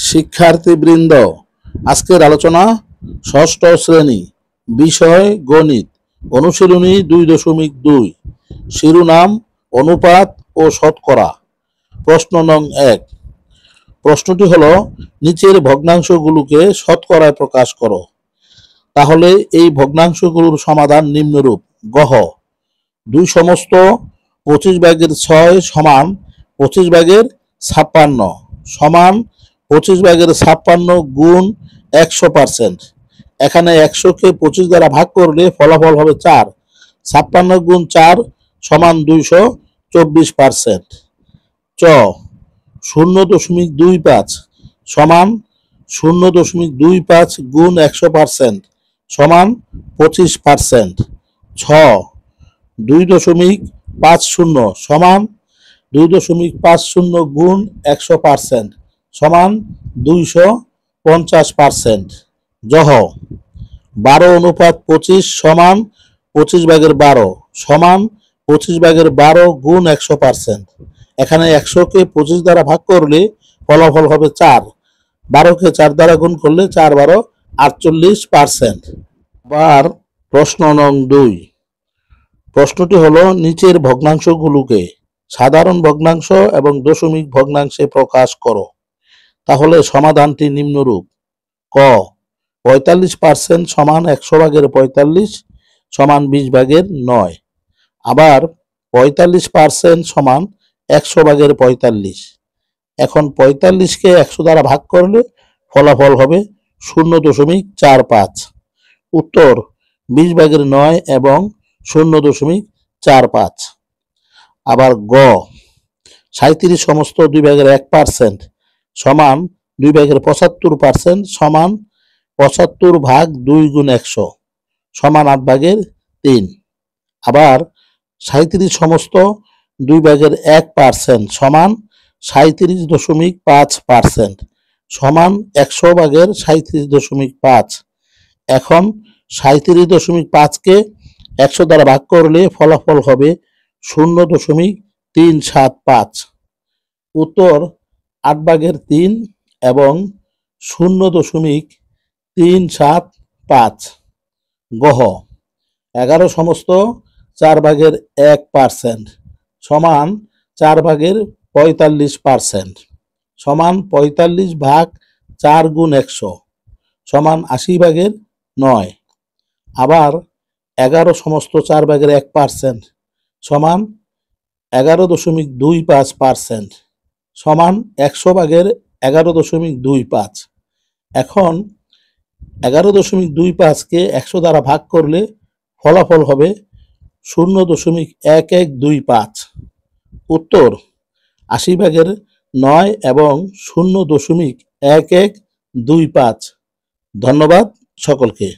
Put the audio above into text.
শিক্ষার্থীবৃন্দ, আজকের আলোচনা ষষ্ঠ শ্রেণী, বিষয় গণিত, অনুশীলনী 2.2, শিরোনাম অনুপাত ও শতকরা। প্রশ্ন নং 1। প্রশ্নটি হলো, নিচের ভগ্নাংশগুলোকে শতকরায় প্রকাশ করো। তাহলে এই ভগ্নাংশগুলোর সমাধান নিম্নরূপ। গহ 2/25 সমান 25/56 সমান 25/56 গুণ 100%। এখানে 100-কে 25 দ্বারা ভাগ করলে ফলাফল হবে 4। 56 গুণ 4 সমান 224%। চ 0.25 সমান 0.25 গুণ 100% সমান 25%। ছ 2.50 সমান 2.50 গুণ 100% সমান 250%। জহ 12/25 সমান 25/12 সমান 25/12 গুণ 100%। এখানে 100-কে 25 দ্বারা ভাগ করলে ফলাফল হবে 4। 12-কে 4 দ্বারা গুণ করলে 4×12 48%। আবার প্রশ্ন নং 2। প্রশ্নটি হলো, নিচের ভগ্নাংশগুলোকে সাধারণ ভগ্নাংশ এবং দশমিক ভগ্নাংশে প্রকাশ করো। তাহলে সমাধানটি নিম্নরূপ। ক 45% সমান 100/45 সমান 20/9। আবার 45% সমান 100/45। এখন 45-কে 100 দ্বারা ভাগ করলে ফলাফল হবে 0.45। উত্তর 20/9 এবং 0.45। আবার গ 37 সমস্ত 2/1% সমান 2/75% সমান 75/2 গুণ 100 সমান 8/3। আবার 37 সমস্ত 2/1% সমান 37.5% সমান 100/37.5। এখন 37.5-কে 100 দ্বারা ভাগ করলে ফলাফল হবে 0.375। উত্তর 8/3 এবং 0.375। গহ 11 সমস্ত 4/1% সমান 4/45% সমান 45/4 গুণ 100 সমান 80/9। আবার 11 সমস্ত 4/1% সমান 11.25% সমান 100/11.25। এখন 11.25-কে 100 দ্বারা ভাগ করলে ফলাফল হবে 0.1125। উত্তর 80/9 এবং 0.1125। ধন্যবাদ সকলকে।